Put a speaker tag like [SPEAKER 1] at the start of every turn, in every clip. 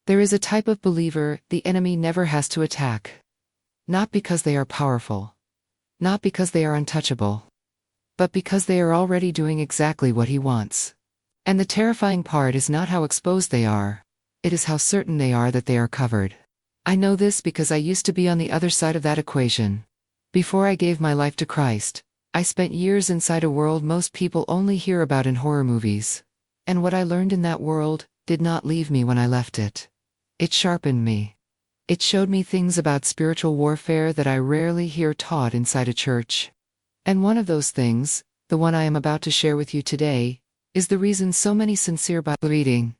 [SPEAKER 1] There is a type of believer the enemy never has to attack. Not because they are powerful. Not because they are untouchable. But because they are already doing exactly what he wants. And the terrifying part is not how exposed they are. It is how certain they are that they are covered. I know this because I used to be on the other side of that equation. Before I gave my life to Christ, I spent years inside a world most people only hear about in horror movies. And what I learned in that world did not leave me when I left it. It sharpened me. It showed me things about spiritual warfare that I rarely hear taught inside a church. And one of those things, the one I am about to share with you today, is the reason so many sincere Bible reading,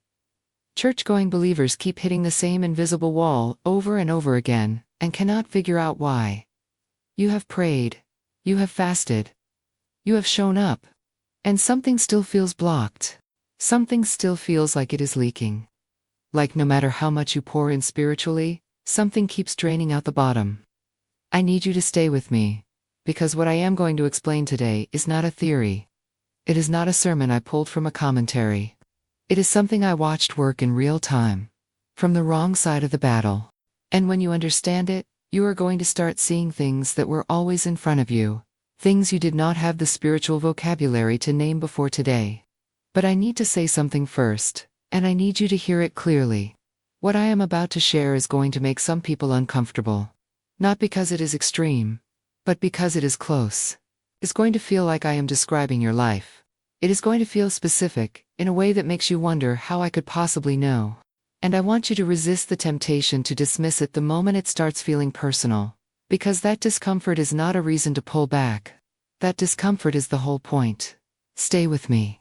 [SPEAKER 1] church-going believers keep hitting the same invisible wall over and over again, and cannot figure out why. You have prayed. You have fasted. You have shown up. And something still feels blocked. Something still feels like it is leaking. Like no matter how much you pour in spiritually, something keeps draining out the bottom. I need you to stay with me, because what I am going to explain today is not a theory. It is not a sermon I pulled from a commentary. It is something I watched work in real time, from the wrong side of the battle. And when you understand it, you are going to start seeing things that were always in front of you, things you did not have the spiritual vocabulary to name before today. But I need to say something first, and I need you to hear it clearly. What I am about to share is going to make some people uncomfortable. Not because it is extreme, but because it is close. It's going to feel like I am describing your life. It is going to feel specific, in a way that makes you wonder how I could possibly know. And I want you to resist the temptation to dismiss it the moment it starts feeling personal. Because that discomfort is not a reason to pull back. That discomfort is the whole point. Stay with me.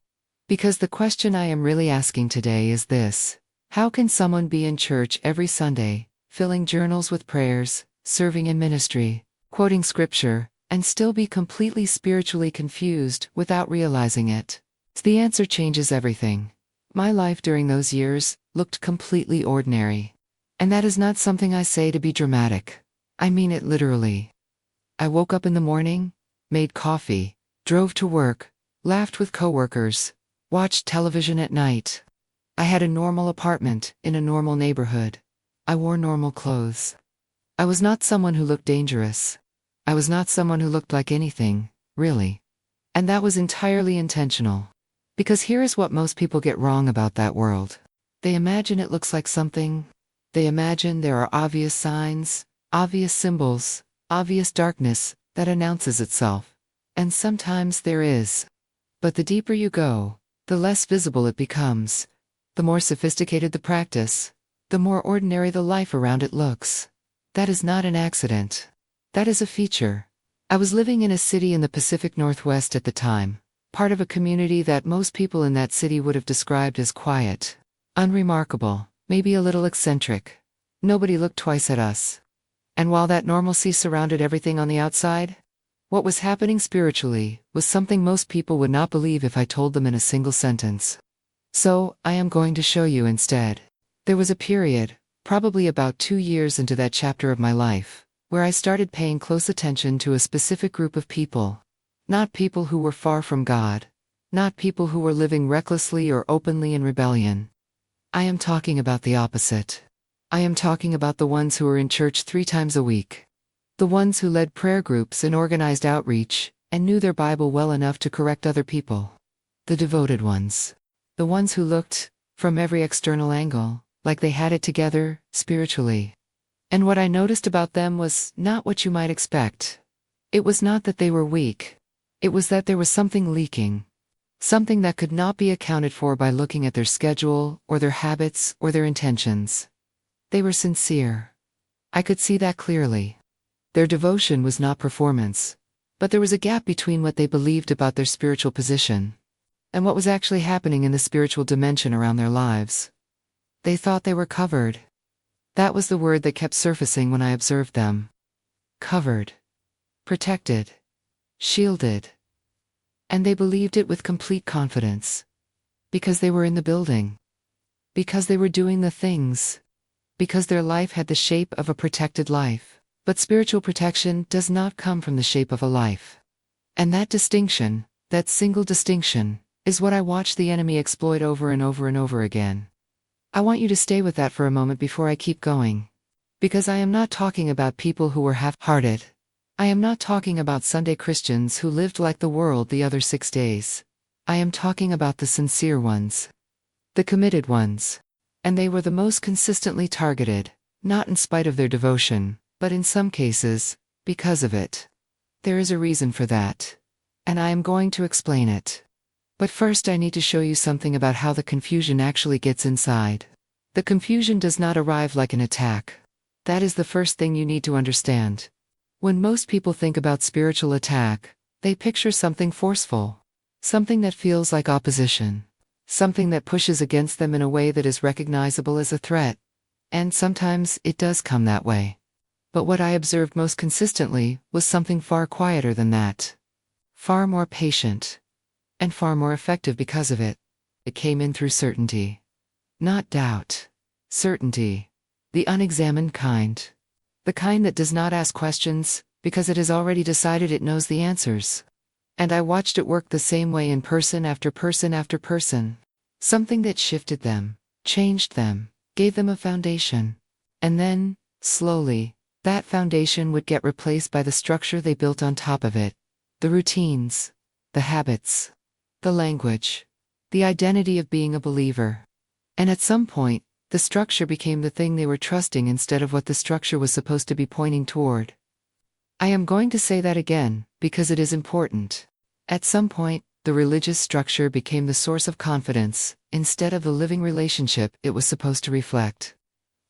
[SPEAKER 1] Because the question I am really asking today is this: how can someone be in church every Sunday, filling journals with prayers, serving in ministry, quoting scripture, and still be completely spiritually confused without realizing it? The answer changes everything. My life during those years looked completely ordinary. And that is not something I say to be dramatic. I mean it literally. I woke up in the morning, made coffee, drove to work, laughed with coworkers, watched television at night. I had a normal apartment in a normal neighborhood. I wore normal clothes. I was not someone who looked dangerous. I was not someone who looked like anything, really. And that was entirely intentional. Because here is what most people get wrong about that world. They imagine it looks like something. They imagine there are obvious signs, obvious symbols, obvious darkness that announces itself. And sometimes there is. But the deeper you go, the less visible it becomes. The more sophisticated the practice, the more ordinary the life around it looks. That is not an accident. That is a feature. I was living in a city in the Pacific Northwest at the time, part of a community that most people in that city would have described as quiet, unremarkable, maybe a little eccentric. Nobody looked twice at us. And while that normalcy surrounded everything on the outside, what was happening spiritually was something most people would not believe if I told them in a single sentence. So, I am going to show you instead. There was a period, probably about 2 years into that chapter of my life, where I started paying close attention to a specific group of people. Not people who were far from God. Not people who were living recklessly or openly in rebellion. I am talking about the opposite. I am talking about the ones who were in church 3 times a week. The ones who led prayer groups and organized outreach, and knew their Bible well enough to correct other people. The devoted ones. The ones who looked, from every external angle, like they had it together, spiritually. And what I noticed about them was not what you might expect. It was not that they were weak. It was that there was something leaking. Something that could not be accounted for by looking at their schedule, or their habits, or their intentions. They were sincere. I could see that clearly. Their devotion was not performance, but there was a gap between what they believed about their spiritual position and what was actually happening in the spiritual dimension around their lives. They thought they were covered. That was the word that kept surfacing when I observed them. Covered. Protected. Shielded. And they believed it with complete confidence. Because they were in the building. Because they were doing the things. Because their life had the shape of a protected life. But spiritual protection does not come from the shape of a life. And that distinction, that single distinction, is what I watched the enemy exploit over and over and over again. I want you to stay with that for a moment before I keep going. Because I am not talking about people who were half-hearted. I am not talking about Sunday Christians who lived like the world the other 6 days. I am talking about the sincere ones. The committed ones. And they were the most consistently targeted, not in spite of their devotion, but in some cases, because of it. There is a reason for that. And I am going to explain it. But first I need to show you something about how the confusion actually gets inside. The confusion does not arrive like an attack. That is the first thing you need to understand. When most people think about spiritual attack, they picture something forceful. Something that feels like opposition. Something that pushes against them in a way that is recognizable as a threat. And sometimes it does come that way. But what I observed most consistently was something far quieter than that. Far more patient. And far more effective because of it. It came in through certainty. Not doubt. Certainty. The unexamined kind. The kind that does not ask questions, because it has already decided it knows the answers. And I watched it work the same way in person after person after person. Something that shifted them, changed them, gave them a foundation. And then, slowly, that foundation would get replaced by the structure they built on top of it. The routines. The habits. The language. The identity of being a believer. And at some point, the structure became the thing they were trusting instead of what the structure was supposed to be pointing toward. I am going to say that again, because it is important. At some point, the religious structure became the source of confidence, instead of the living relationship it was supposed to reflect.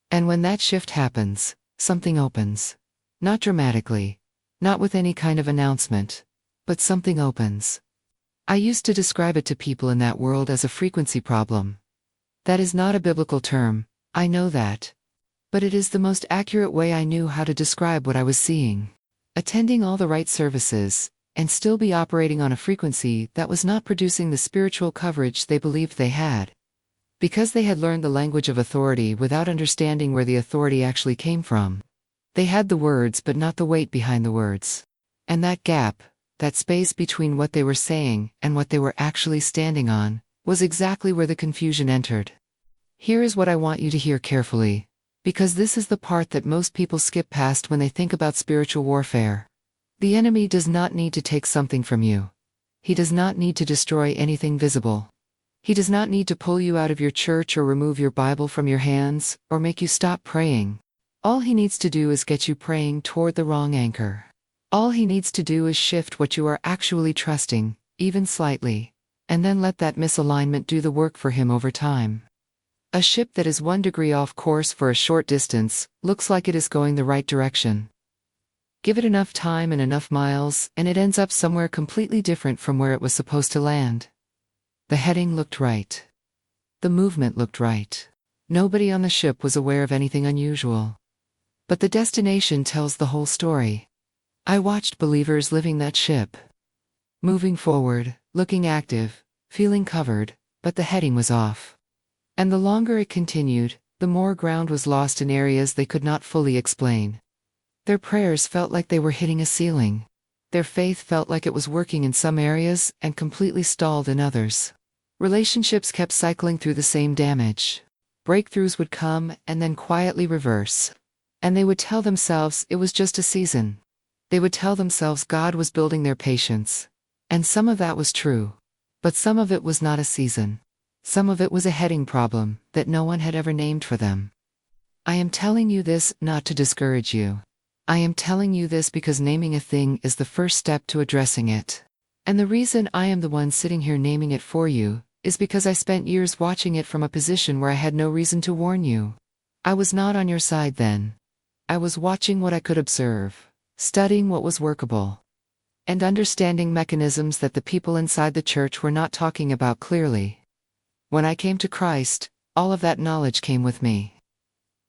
[SPEAKER 1] And when that shift happens, something opens. Not dramatically. Not with any kind of announcement. But something opens. I used to describe it to people in that world as a frequency problem. That is not a biblical term, I know that. But it is the most accurate way I knew how to describe what I was seeing. Attending all the right services, and still be operating on a frequency that was not producing the spiritual coverage they believed they had. Because they had learned the language of authority without understanding where the authority actually came from. They had the words but not the weight behind the words. And that gap, that space between what they were saying and what they were actually standing on, was exactly where the confusion entered. Here is what I want you to hear carefully, because this is the part that most people skip past when they think about spiritual warfare. The enemy does not need to take something from you. He does not need to destroy anything visible. He does not need to pull you out of your church or remove your Bible from your hands, or make you stop praying. All he needs to do is get you praying toward the wrong anchor. All he needs to do is shift what you are actually trusting, even slightly. And then let that misalignment do the work for him over time. A ship that is 1 degree off course for a short distance looks like it is going the right direction. Give it enough time and enough miles, and it ends up somewhere completely different from where it was supposed to land. The heading looked right. The movement looked right. Nobody on the ship was aware of anything unusual. But the destination tells the whole story. I watched believers living that ship. Moving forward, looking active, feeling covered, but the heading was off. And the longer it continued, the more ground was lost in areas they could not fully explain. Their prayers felt like they were hitting a ceiling. Their faith felt like it was working in some areas and completely stalled in others. Relationships kept cycling through the same damage. Breakthroughs would come and then quietly reverse. And they would tell themselves it was just a season. They would tell themselves God was building their patience. And some of that was true. But some of it was not a season. Some of it was a heading problem that no one had ever named for them. I am telling you this not to discourage you. I am telling you this because naming a thing is the first step to addressing it. And the reason I am the one sitting here naming it for you is because I spent years watching it from a position where I had no reason to warn you. I was not on your side then. I was watching what I could observe, studying what was workable, and understanding mechanisms that the people inside the church were not talking about clearly. When I came to Christ, all of that knowledge came with me.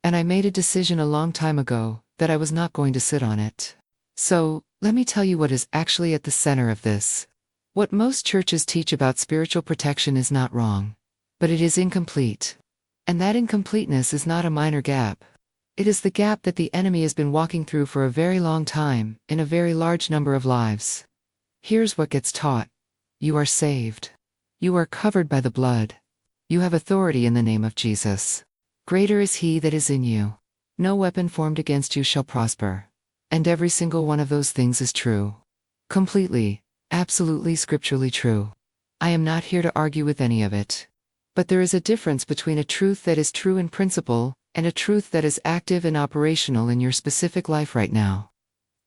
[SPEAKER 1] And I made a decision a long time ago that I was not going to sit on it. So, let me tell you what is actually at the center of this. What most churches teach about spiritual protection is not wrong, but it is incomplete. And that incompleteness is not a minor gap. It is the gap that the enemy has been walking through for a very long time, in a very large number of lives. Here's what gets taught. You are saved. You are covered by the blood. You have authority in the name of Jesus. Greater is he that is in you. No weapon formed against you shall prosper. And every single one of those things is true. Completely, absolutely scripturally true. I am not here to argue with any of it. But there is a difference between a truth that is true in principle and a truth that is active and operational in your specific life right now.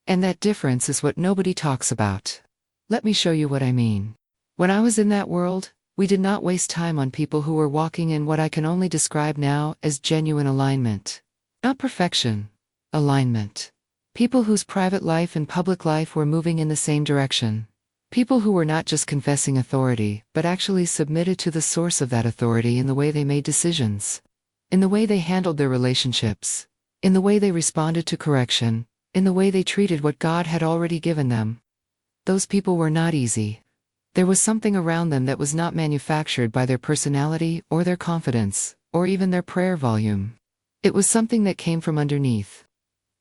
[SPEAKER 1] And that difference is what nobody talks about. Let me show you what I mean. When I was in that world, we did not waste time on people who were walking in what I can only describe now as genuine alignment. Not perfection, alignment. People whose private life and public life were moving in the same direction. People who were not just confessing authority, but actually submitted to the source of that authority in the way they made decisions, in the way they handled their relationships, in the way they responded to correction, in the way they treated what God had already given them. Those people were not easy. There was something around them that was not manufactured by their personality or their confidence, or even their prayer volume. It was something that came from underneath.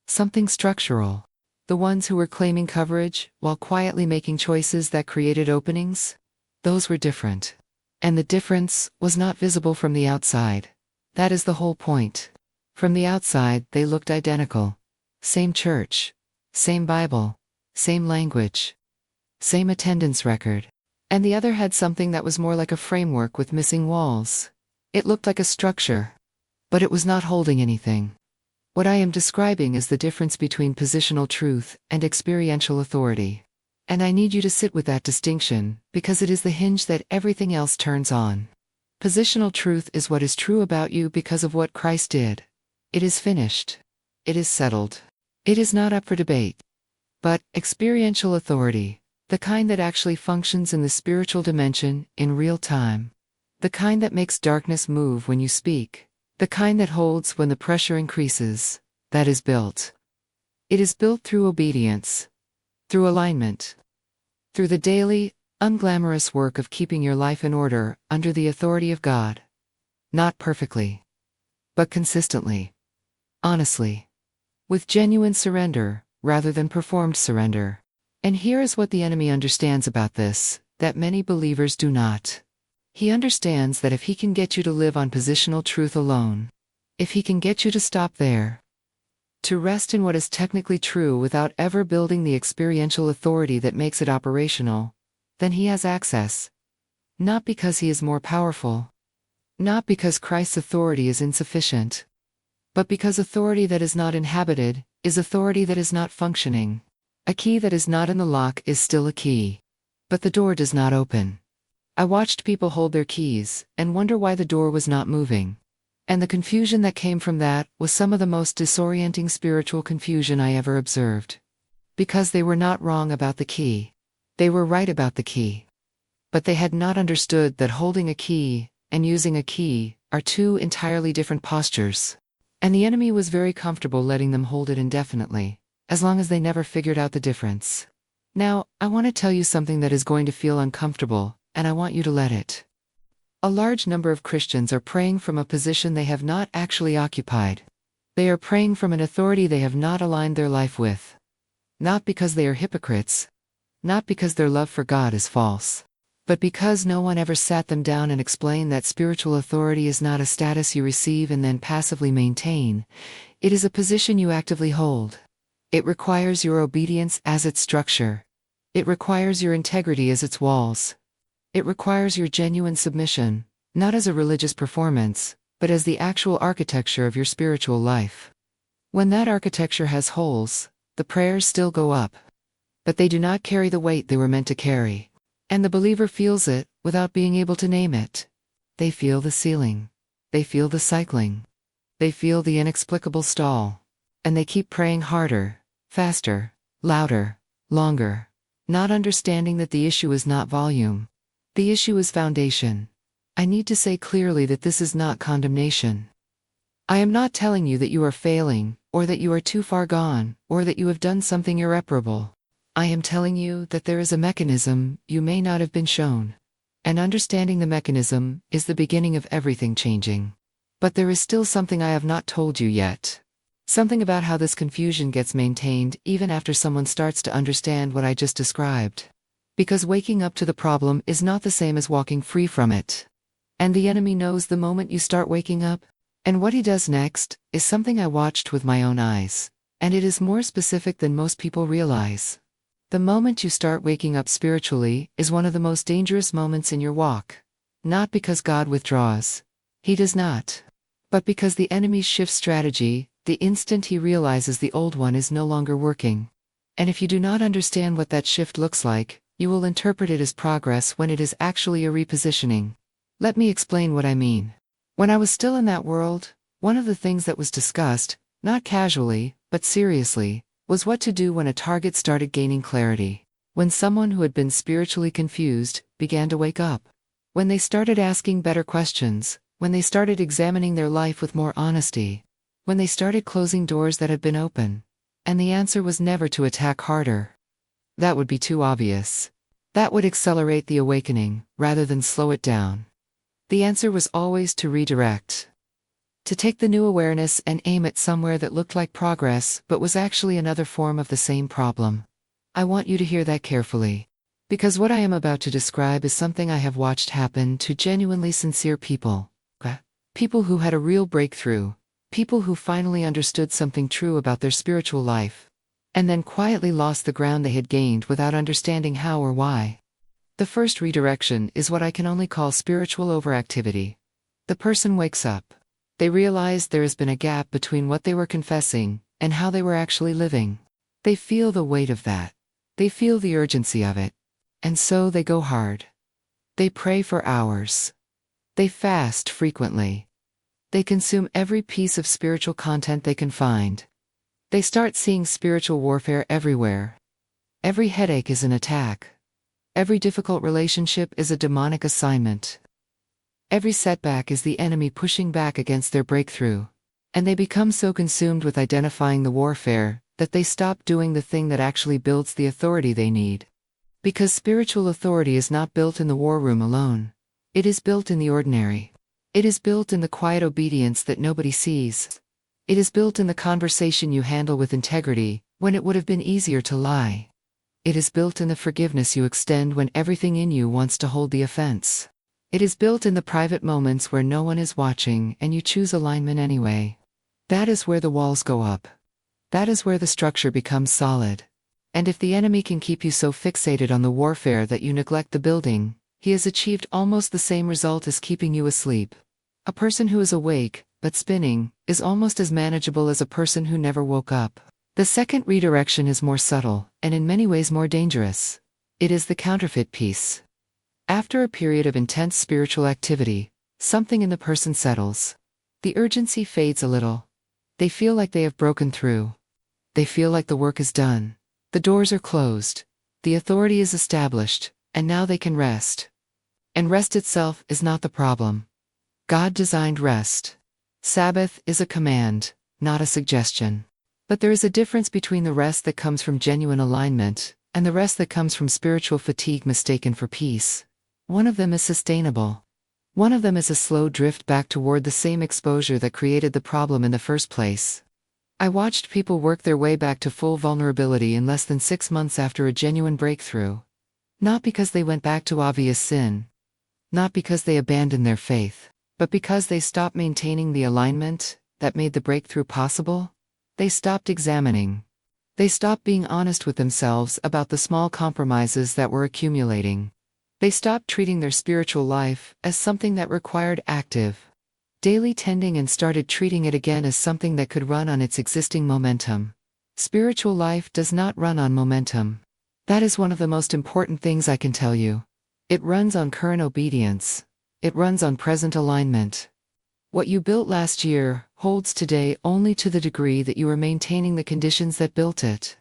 [SPEAKER 1] Something structural. The ones who were claiming coverage, while quietly making choices that created openings, those were different. And the difference was not visible from the outside. That is the whole point. From the outside, they looked identical. Same church, same Bible, same language, same attendance record. And the other had something that was more like a framework with missing walls. It looked like a structure, but it was not holding anything. What I am describing is the difference between positional truth and experiential authority. And I need you to sit with that distinction, because it is the hinge that everything else turns on. Positional truth is what is true about you because of what Christ did. It is finished. It is settled. It is not up for debate. But experiential authority, the kind that actually functions in the spiritual dimension in real time, the kind that makes darkness move when you speak, the kind that holds when the pressure increases, that is built. It is built through obedience, through alignment, through the daily, unglamorous work of keeping your life in order under the authority of God. Not perfectly, but consistently, honestly, with genuine surrender rather than performed surrender. And here is what the enemy understands about this, that many believers do not. He understands that if he can get you to live on positional truth alone, if he can get you to stop there, to rest in what is technically true without ever building the experiential authority that makes it operational, then he has access. Not because he is more powerful, not because Christ's authority is insufficient, but because authority that is not inhabited is authority that is not functioning. A key that is not in the lock is still a key, but the door does not open. I watched people hold their keys and wonder why the door was not moving. And the confusion that came from that was some of the most disorienting spiritual confusion I ever observed. Because they were not wrong about the key. They were right about the key. But they had not understood that holding a key and using a key are two entirely different postures. And the enemy was very comfortable letting them hold it indefinitely, as long as they never figured out the difference. Now, I want to tell you something that is going to feel uncomfortable, and I want you to let it. A large number of Christians are praying from a position they have not actually occupied. They are praying from an authority they have not aligned their life with. Not because they are hypocrites, not because their love for God is false, but because no one ever sat them down and explained that spiritual authority is not a status you receive and then passively maintain. It is a position you actively hold. It requires your obedience as its structure. It requires your integrity as its walls. It requires your genuine submission, not as a religious performance, but as the actual architecture of your spiritual life. When that architecture has holes, the prayers still go up. But they do not carry the weight they were meant to carry. And the believer feels it, without being able to name it. They feel the ceiling. They feel the cycling. They feel the inexplicable stall. And they keep praying harder, faster, louder, longer, not understanding that the issue is not volume. The issue is foundation. I need to say clearly that this is not condemnation. I am not telling you that you are failing, or that you are too far gone, or that you have done something irreparable. I am telling you that there is a mechanism you may not have been shown. And understanding the mechanism is the beginning of everything changing. But there is still something I have not told you yet. Something about how this confusion gets maintained even after someone starts to understand what I just described. Because waking up to the problem is not the same as walking free from it. And the enemy knows the moment you start waking up. And what he does next is something I watched with my own eyes. And it is more specific than most people realize. The moment you start waking up spiritually is one of the most dangerous moments in your walk. Not because God withdraws. He does not. But because the enemy shifts strategy, the instant he realizes the old one is no longer working. And if you do not understand what that shift looks like, you will interpret it as progress when it is actually a repositioning. Let me explain what I mean. When I was still in that world, one of the things that was discussed, not casually, but seriously, was what to do when a target started gaining clarity. When someone who had been spiritually confused began to wake up. When they started asking better questions. When they started examining their life with more honesty. When they started closing doors that had been open. And the answer was never to attack harder. That would be too obvious. That would accelerate the awakening, rather than slow it down. The answer was always to redirect. To take the new awareness and aim it somewhere that looked like progress, but was actually another form of the same problem. I want you to hear that carefully. Because what I am about to describe is something I have watched happen to genuinely sincere people. People who had a real breakthrough. People who finally understood something true about their spiritual life. And then quietly lost the ground they had gained without understanding how or why. The first redirection is what I can only call spiritual overactivity. The person wakes up. They realize there has been a gap between what they were confessing and how they were actually living. They feel the weight of that. They feel the urgency of it. And so they go hard. They pray for hours. They fast frequently. They consume every piece of spiritual content they can find. They start seeing spiritual warfare everywhere. Every headache is an attack. Every difficult relationship is a demonic assignment. Every setback is the enemy pushing back against their breakthrough. And they become so consumed with identifying the warfare that they stop doing the thing that actually builds the authority they need. Because spiritual authority is not built in the war room alone. It is built in the ordinary. It is built in the quiet obedience that nobody sees. It is built in the conversation you handle with integrity, when it would have been easier to lie. It is built in the forgiveness you extend when everything in you wants to hold the offense. It is built in the private moments where no one is watching and you choose alignment anyway. That is where the walls go up. That is where the structure becomes solid. And if the enemy can keep you so fixated on the warfare that you neglect the building, he has achieved almost the same result as keeping you asleep. A person who is awake, but spinning, is almost as manageable as a person who never woke up. The second redirection is more subtle, and in many ways more dangerous. It is the counterfeit piece. After a period of intense spiritual activity, something in the person settles. The urgency fades a little. They feel like they have broken through. They feel like the work is done. The doors are closed. The authority is established, and now they can rest. And rest itself is not the problem. God designed rest. Sabbath is a command, not a suggestion. But there is a difference between the rest that comes from genuine alignment and the rest that comes from spiritual fatigue mistaken for peace. One of them is sustainable. One of them is a slow drift back toward the same exposure that created the problem in the first place. I watched people work their way back to full vulnerability in less than 6 months after a genuine breakthrough. Not because they went back to obvious sin. Not because they abandoned their faith. But because they stopped maintaining the alignment that made the breakthrough possible. They stopped examining. They stopped being honest with themselves about the small compromises that were accumulating. They stopped treating their spiritual life as something that required active, daily tending and started treating it again as something that could run on its existing momentum. Spiritual life does not run on momentum. That is one of the most important things I can tell you. It runs on current obedience. It runs on present alignment. What you built last year holds today only to the degree that you are maintaining the conditions that built it.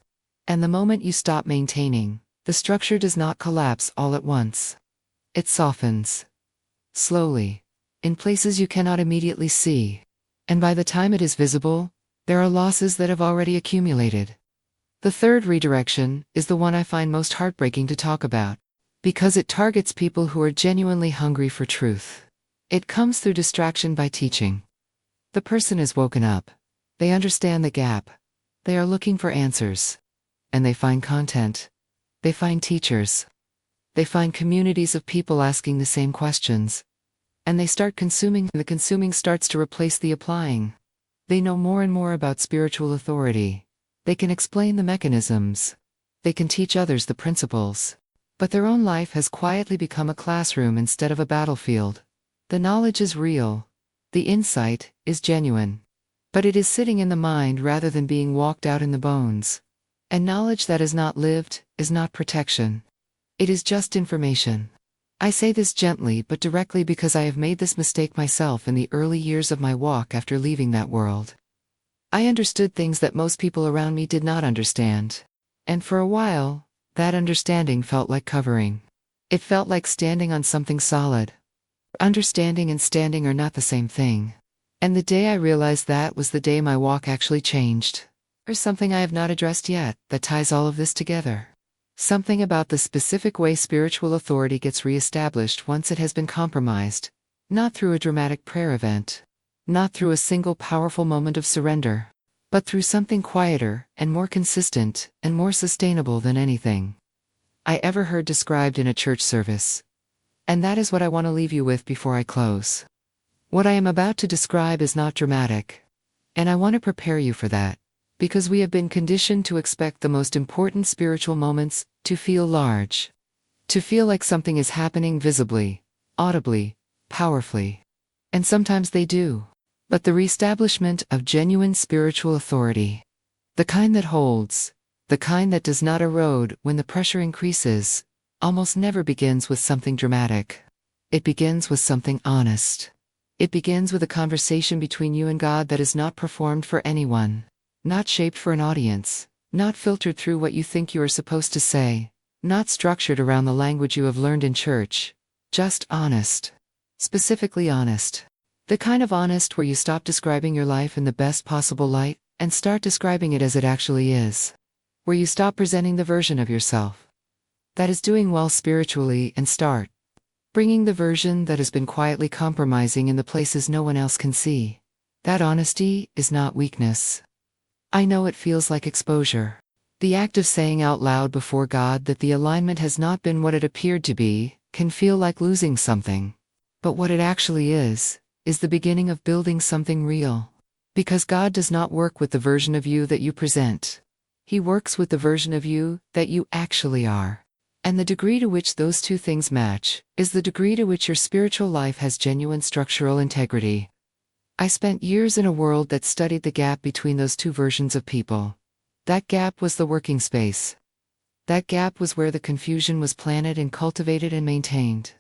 [SPEAKER 1] And the moment you stop maintaining, the structure does not collapse all at once. It softens. Slowly. In places you cannot immediately see. And by the time it is visible, there are losses that have already accumulated. The third redirection is the one I find most heartbreaking to talk about. Because it targets people who are genuinely hungry for truth. It comes through distraction by teaching. The person is woken up. They understand the gap. They are looking for answers. And they find content. They find teachers. They find communities of people asking the same questions. And they start consuming, and the consuming starts to replace the applying. They know more and more about spiritual authority. They can explain the mechanisms. They can teach others the principles. But their own life has quietly become a classroom instead of a battlefield. The knowledge is real. The insight is genuine. But it is sitting in the mind rather than being walked out in the bones. And knowledge that is not lived is not protection. It is just information. I say this gently but directly because I have made this mistake myself in the early years of my walk after leaving that world. I understood things that most people around me did not understand. And for a while, that understanding felt like covering. It felt like standing on something solid. Understanding and standing are not the same thing. And the day I realized that was the day my walk actually changed. There's something I have not addressed yet that ties all of this together. Something about the specific way spiritual authority gets reestablished once it has been compromised. Not through a dramatic prayer event. Not through a single powerful moment of surrender. But through something quieter, and more consistent, and more sustainable than anything I ever heard described in a church service. And that is what I want to leave you with before I close. What I am about to describe is not dramatic. And I want to prepare you for that. Because we have been conditioned to expect the most important spiritual moments to feel large. To feel like something is happening visibly, audibly, powerfully. And sometimes they do. But the reestablishment of genuine spiritual authority, the kind that holds, the kind that does not erode when the pressure increases, almost never begins with something dramatic. It begins with something honest. It begins with a conversation between you and God that is not performed for anyone. Not shaped for an audience, not filtered through what you think you are supposed to say, not structured around the language you have learned in church. Just honest. Specifically honest. The kind of honest where you stop describing your life in the best possible light, and start describing it as it actually is. Where you stop presenting the version of yourself that is doing well spiritually and start bringing the version that has been quietly compromising in the places no one else can see. That honesty is not weakness. I know it feels like exposure. The act of saying out loud before God that the alignment has not been what it appeared to be, can feel like losing something. But what it actually is the beginning of building something real. Because God does not work with the version of you that you present. He works with the version of you that you actually are. And the degree to which those two things match is the degree to which your spiritual life has genuine structural integrity. I spent years in a world that studied the gap between those two versions of people. That gap was the working space. That gap was where the confusion was planted and cultivated and maintained.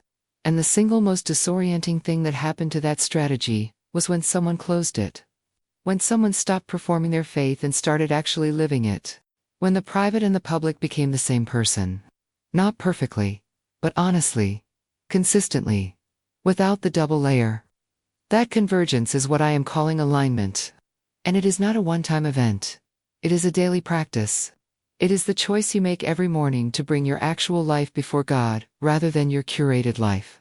[SPEAKER 1] And the single most disorienting thing that happened to that strategy was when someone closed it. When someone stopped performing their faith and started actually living it. When the private and the public became the same person. Not perfectly, but honestly, consistently, without the double layer. That convergence is what I am calling alignment. And it is not a one-time event. It is a daily practice. It is the choice you make every morning to bring your actual life before God, rather than your curated life.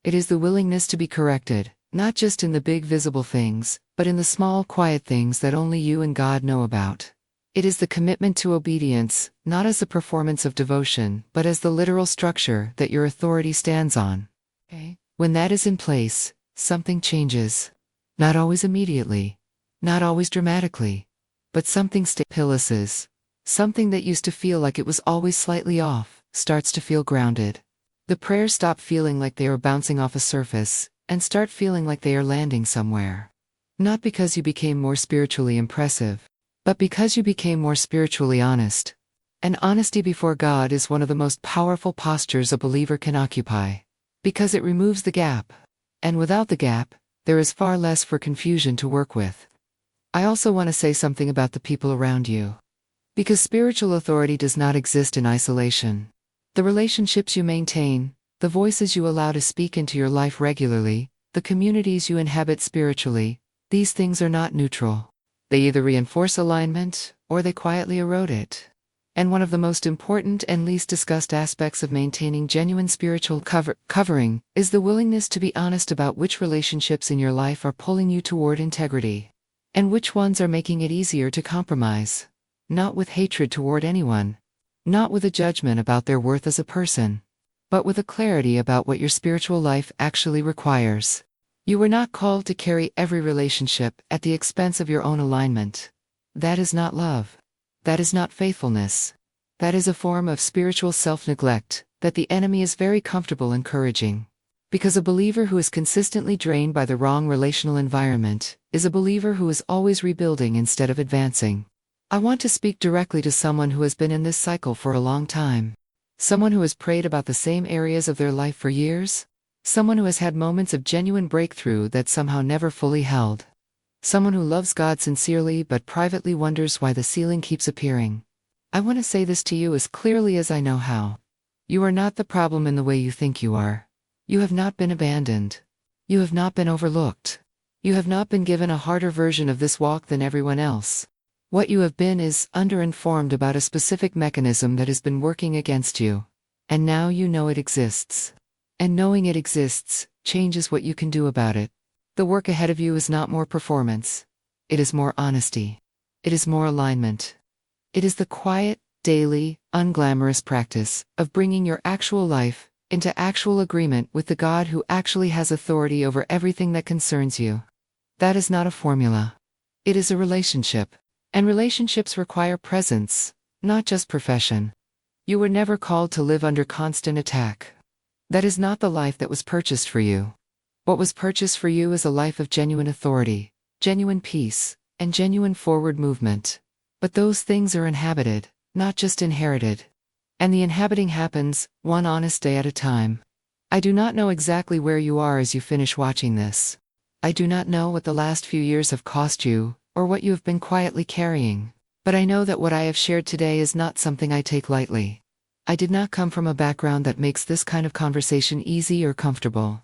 [SPEAKER 1] It is the willingness to be corrected, not just in the big visible things, but in the small quiet things that only you and God know about. It is the commitment to obedience, not as the performance of devotion, but as the literal structure that your authority stands on. Okay. When that is in place, something changes. Not always immediately. Not always dramatically. But something stabilizes. Something that used to feel like it was always slightly off, starts to feel grounded. The prayers stop feeling like they are bouncing off a surface, and start feeling like they are landing somewhere. Not because you became more spiritually impressive, but because you became more spiritually honest. And honesty before God is one of the most powerful postures a believer can occupy. Because it removes the gap. And without the gap, there is far less for confusion to work with. I also want to say something about the people around you. Because spiritual authority does not exist in isolation. The relationships you maintain, the voices you allow to speak into your life regularly, the communities you inhabit spiritually, these things are not neutral. They either reinforce alignment, or they quietly erode it. And one of the most important and least discussed aspects of maintaining genuine spiritual covering is the willingness to be honest about which relationships in your life are pulling you toward integrity, and which ones are making it easier to compromise. Not with hatred toward anyone, not with a judgment about their worth as a person, but with a clarity about what your spiritual life actually requires. You were not called to carry every relationship at the expense of your own alignment. That is not love. That is not faithfulness. That is a form of spiritual self-neglect that the enemy is very comfortable encouraging. Because a believer who is consistently drained by the wrong relational environment is a believer who is always rebuilding instead of advancing. I want to speak directly to someone who has been in this cycle for a long time. Someone who has prayed about the same areas of their life for years. Someone who has had moments of genuine breakthrough that somehow never fully held. Someone who loves God sincerely but privately wonders why the ceiling keeps appearing. I want to say this to you as clearly as I know how. You are not the problem in the way you think you are. You have not been abandoned. You have not been overlooked. You have not been given a harder version of this walk than everyone else. What you have been is underinformed about a specific mechanism that has been working against you. And now you know it exists. And knowing it exists changes what you can do about it. The work ahead of you is not more performance. It is more honesty. It is more alignment. It is the quiet, daily, unglamorous practice of bringing your actual life into actual agreement with the God who actually has authority over everything that concerns you. That is not a formula. It is a relationship. And relationships require presence, not just profession. You were never called to live under constant attack. That is not the life that was purchased for you. What was purchased for you is a life of genuine authority, genuine peace, and genuine forward movement. But those things are inhabited, not just inherited. And the inhabiting happens, one honest day at a time. I do not know exactly where you are as you finish watching this. I do not know what the last few years have cost you, or what you have been quietly carrying. But I know that what I have shared today is not something I take lightly. I did not come from a background that makes this kind of conversation easy or comfortable.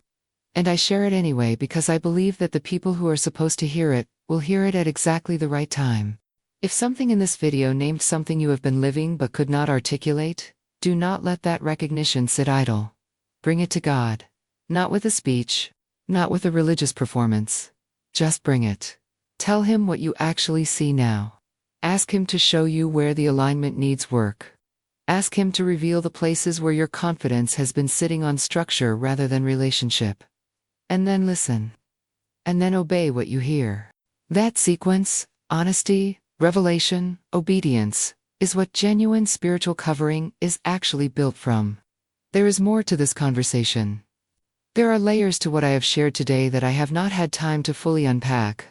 [SPEAKER 1] And I share it anyway because I believe that the people who are supposed to hear it will hear it at exactly the right time. If something in this video named something you have been living but could not articulate, do not let that recognition sit idle. Bring it to God. Not with a speech, not with a religious performance. Just bring it. Tell Him what you actually see now. Ask Him to show you where the alignment needs work. Ask Him to reveal the places where your confidence has been sitting on structure rather than relationship. And then listen. And then obey what you hear. That sequence, honesty, revelation, obedience, is what genuine spiritual covering is actually built from. There is more to this conversation. There are layers to what I have shared today that I have not had time to fully unpack.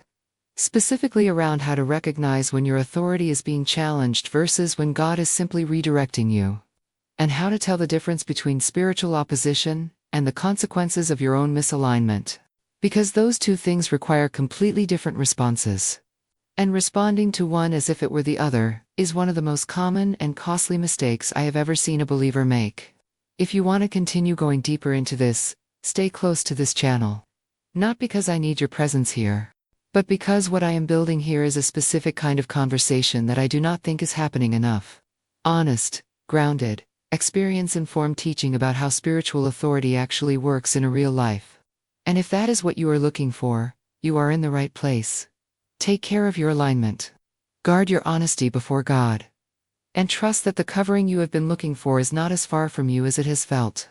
[SPEAKER 1] Specifically around how to recognize when your authority is being challenged versus when God is simply redirecting you. And how to tell the difference between spiritual opposition and the consequences of your own misalignment. Because those two things require completely different responses. And responding to one as if it were the other is one of the most common and costly mistakes I have ever seen a believer make. If you want to continue going deeper into this, stay close to this channel. Not because I need your presence here, but because what I am building here is a specific kind of conversation that I do not think is happening enough. Honest, grounded, experience-informed teaching about how spiritual authority actually works in a real life. And if that is what you are looking for, you are in the right place. Take care of your alignment. Guard your honesty before God. And trust that the covering you have been looking for is not as far from you as it has felt.